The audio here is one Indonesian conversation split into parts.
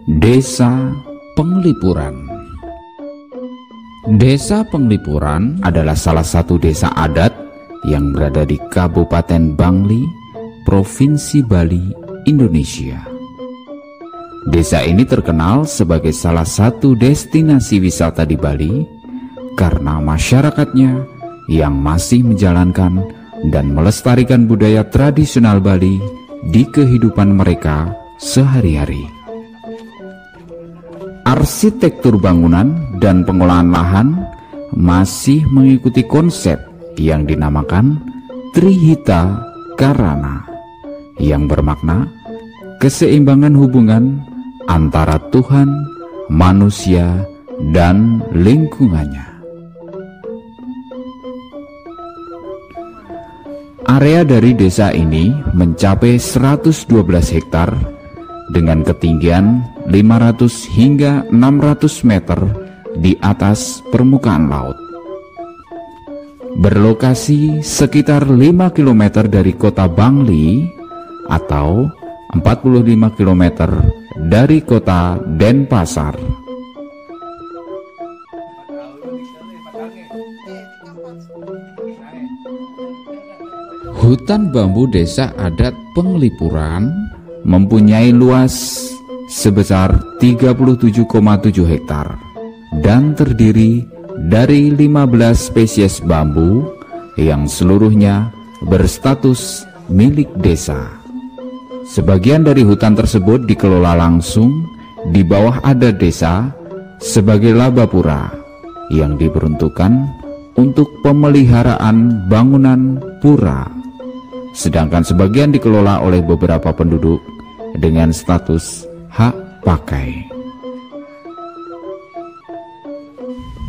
Desa Penglipuran. Desa Penglipuran adalah salah satu desa adat yang berada di Kabupaten Bangli, Provinsi Bali, Indonesia. Desa ini terkenal sebagai salah satu destinasi wisata di Bali karena masyarakatnya yang masih menjalankan dan melestarikan budaya tradisional Bali di kehidupan mereka sehari-hari. Arsitektur bangunan dan pengolahan lahan masih mengikuti konsep yang dinamakan Trihita Karana, yang bermakna keseimbangan hubungan antara Tuhan, manusia, dan lingkungannya. Area dari desa ini mencapai 112 hektar dengan ketinggian 500 hingga 600 meter di atas permukaan laut. Berlokasi sekitar 5 km dari kota Bangli atau 45 km dari kota Denpasar. Hutan bambu desa adat Penglipuran mempunyai luas sebesar 37,7 hektar dan terdiri dari 15 spesies bambu yang seluruhnya berstatus milik desa. Sebagian dari hutan tersebut dikelola langsung di bawah adat desa sebagai labapura yang diperuntukkan untuk pemeliharaan bangunan pura, sedangkan sebagian dikelola oleh beberapa penduduk dengan status hak pakai.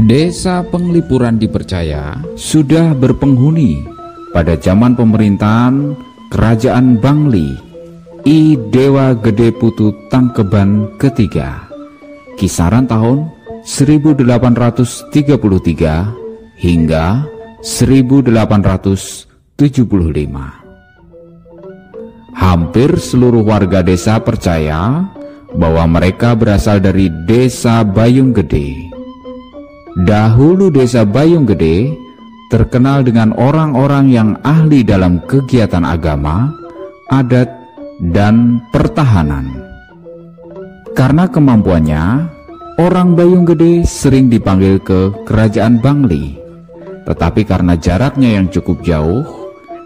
Desa Penglipuran dipercaya sudah berpenghuni pada zaman pemerintahan Kerajaan Bangli I Dewa Gede Putu Tangkeban ketiga, kisaran tahun 1833 hingga 1875. Hampir seluruh warga desa percaya bahwa mereka berasal dari Desa Bayung Gede. Dahulu Desa Bayung Gede terkenal dengan orang-orang yang ahli dalam kegiatan agama, adat, dan pertahanan. Karena kemampuannya, orang Bayung Gede sering dipanggil ke Kerajaan Bangli. Tetapi karena jaraknya yang cukup jauh,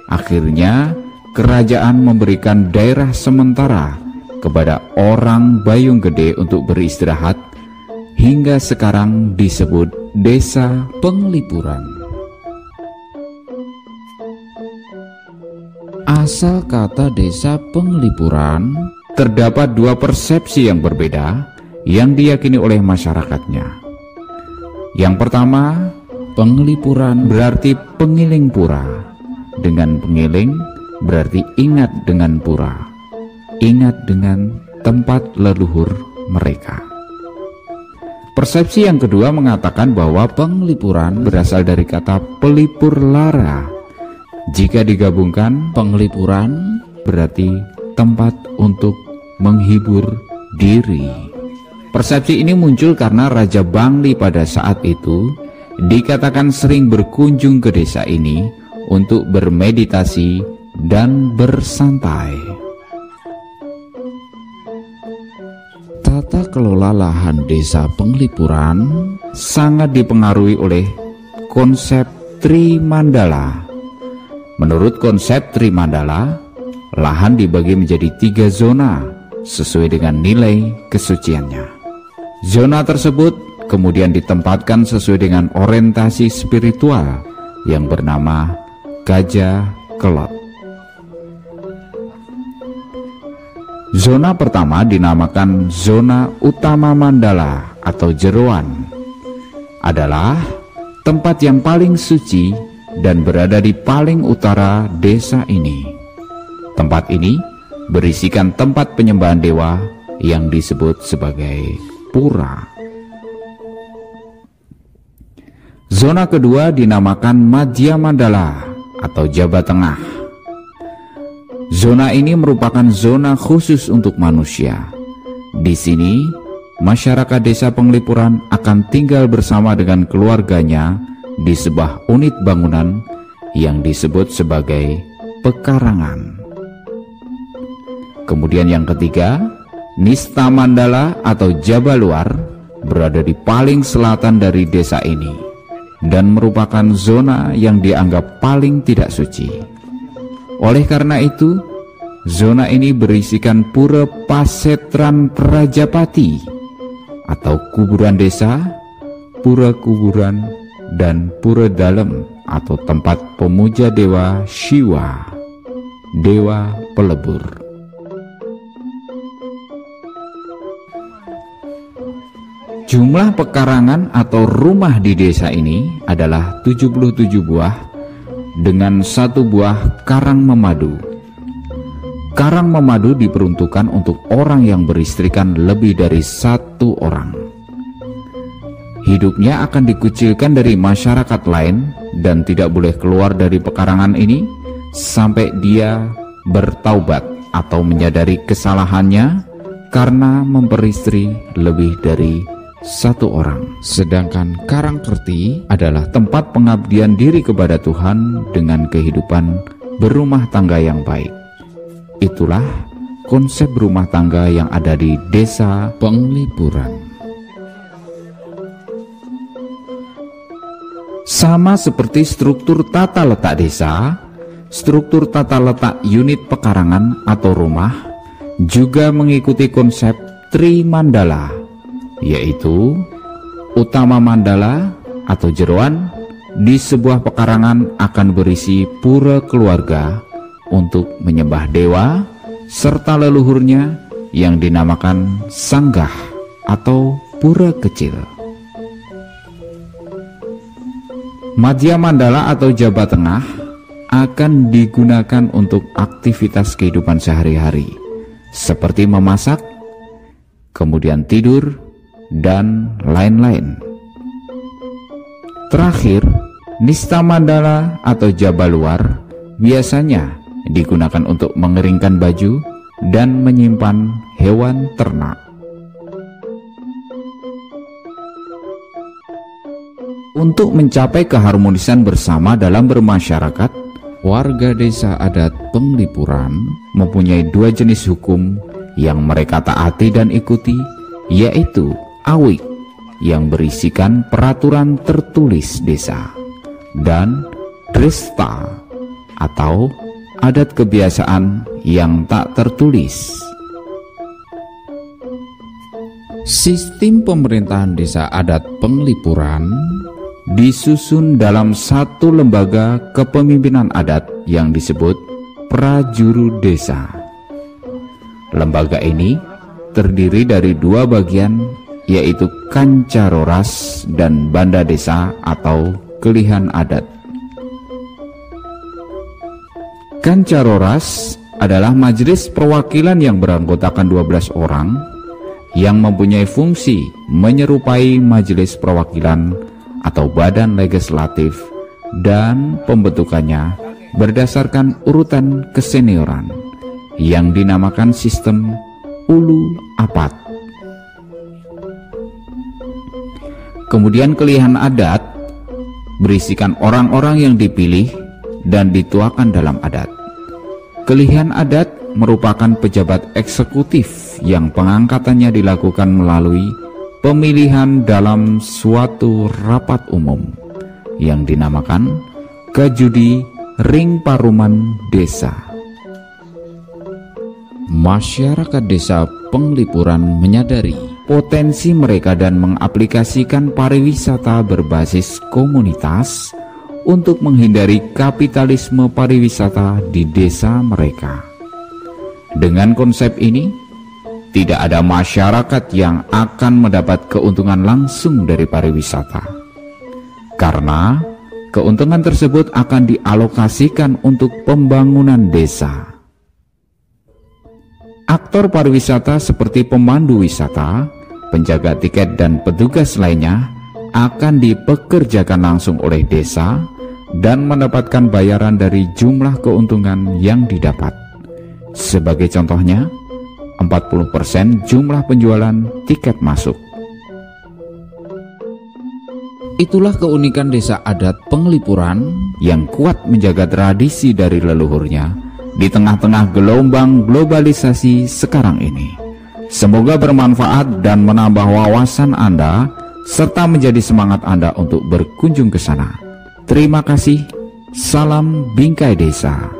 akhirnya kerajaan memberikan daerah sementara kepada orang Bayung Gede untuk beristirahat, hingga sekarang disebut Desa Penglipuran. Asal kata Desa Penglipuran, terdapat dua persepsi yang berbeda yang diyakini oleh masyarakatnya. Yang pertama, Penglipuran berarti pengiling pura. Dengan pengiling berarti ingat dengan pura, ingat dengan tempat leluhur mereka. Persepsi yang kedua mengatakan bahwa Penglipuran berasal dari kata pelipur lara. Jika digabungkan, Penglipuran berarti tempat untuk menghibur diri. Persepsi ini muncul karena Raja Bangli pada saat itu dikatakan sering berkunjung ke desa ini untuk bermeditasi dan bersantai. Tata kelola lahan Desa Penglipuran sangat dipengaruhi oleh konsep Trimandala. Menurut konsep Trimandala, lahan dibagi menjadi 3 zona sesuai dengan nilai kesuciannya. Zona tersebut kemudian ditempatkan sesuai dengan orientasi spiritual yang bernama Gajah Kelot. Zona pertama dinamakan zona utama mandala atau jeroan, adalah tempat yang paling suci dan berada di paling utara desa ini. Tempat ini berisikan tempat penyembahan dewa yang disebut sebagai pura. Zona kedua dinamakan Madhya Mandala atau Jabat Tengah. Zona ini merupakan zona khusus untuk manusia. Di sini masyarakat desa Penglipuran akan tinggal bersama dengan keluarganya di sebuah unit bangunan yang disebut sebagai pekarangan. Kemudian yang ketiga, Nista Mandala atau Jabaluar berada di paling selatan dari desa ini dan merupakan zona yang dianggap paling tidak suci. Oleh karena itu, zona ini berisikan pura Pasetran Prajapati atau kuburan desa, pura kuburan, dan pura dalem atau tempat pemuja dewa Shiva, dewa pelebur. Jumlah pekarangan atau rumah di desa ini adalah 77 buah dengan 1 buah karang memadu. Karang memadu diperuntukkan untuk orang yang beristrikan lebih dari 1 orang. Hidupnya akan dikucilkan dari masyarakat lain dan tidak boleh keluar dari pekarangan ini sampai dia bertaubat atau menyadari kesalahannya karena memperistri lebih dari 1 orang. Sedangkan Karangkerti adalah tempat pengabdian diri kepada Tuhan dengan kehidupan berumah tangga yang baik. Itulah konsep rumah tangga yang ada di desa Penglipuran. Sama seperti struktur tata letak desa, struktur tata letak unit pekarangan atau rumah juga mengikuti konsep Trimandala, yaitu utama mandala atau jeroan di sebuah pekarangan akan berisi pura keluarga untuk menyembah dewa serta leluhurnya yang dinamakan sanggah atau pura kecil. Madhya Mandala atau jabat tengah akan digunakan untuk aktivitas kehidupan sehari-hari seperti memasak, kemudian tidur, dan lain-lain. Terakhir, Nista Mandala atau Jabaluar biasanya digunakan untuk mengeringkan baju dan menyimpan hewan ternak. Untuk mencapai keharmonisan bersama dalam bermasyarakat, warga desa adat Penglipuran mempunyai 2 jenis hukum yang mereka taati dan ikuti, yaitu Awik yang berisikan peraturan tertulis desa dan Dresta atau adat kebiasaan yang tak tertulis. Sistem pemerintahan desa adat Penglipuran disusun dalam 1 lembaga kepemimpinan adat yang disebut Prajuru Desa. Lembaga ini terdiri dari 2 bagian, yaitu Kancaroras dan Banda Desa atau Kelihan Adat. Kancaroras adalah majelis perwakilan yang beranggotakan 12 orang yang mempunyai fungsi menyerupai majelis perwakilan atau badan legislatif dan pembentukannya berdasarkan urutan kesenioran yang dinamakan sistem ulu apat. Kemudian Kelihan Adat berisikan orang-orang yang dipilih dan dituakan dalam adat. Kelihan Adat merupakan pejabat eksekutif yang pengangkatannya dilakukan melalui pemilihan dalam suatu rapat umum yang dinamakan Kajudi Ring Paruman Desa. Masyarakat desa Penglipuran menyadari potensi mereka dan mengaplikasikan pariwisata berbasis komunitas untuk menghindari kapitalisme pariwisata di desa mereka. Dengan konsep ini, tidak ada masyarakat yang akan mendapat keuntungan langsung dari pariwisata, karena keuntungan tersebut akan dialokasikan untuk pembangunan desa. Aktor pariwisata seperti pemandu wisata, penjaga tiket, dan petugas lainnya akan dipekerjakan langsung oleh desa dan mendapatkan bayaran dari jumlah keuntungan yang didapat. Sebagai contohnya, 40% jumlah penjualan tiket masuk. Itulah keunikan desa adat Penglipuran yang kuat menjaga tradisi dari leluhurnya di tengah-tengah gelombang globalisasi sekarang ini. Semoga bermanfaat dan menambah wawasan Anda serta menjadi semangat Anda untuk berkunjung ke sana. Terima kasih. Salam Bingkai Desa.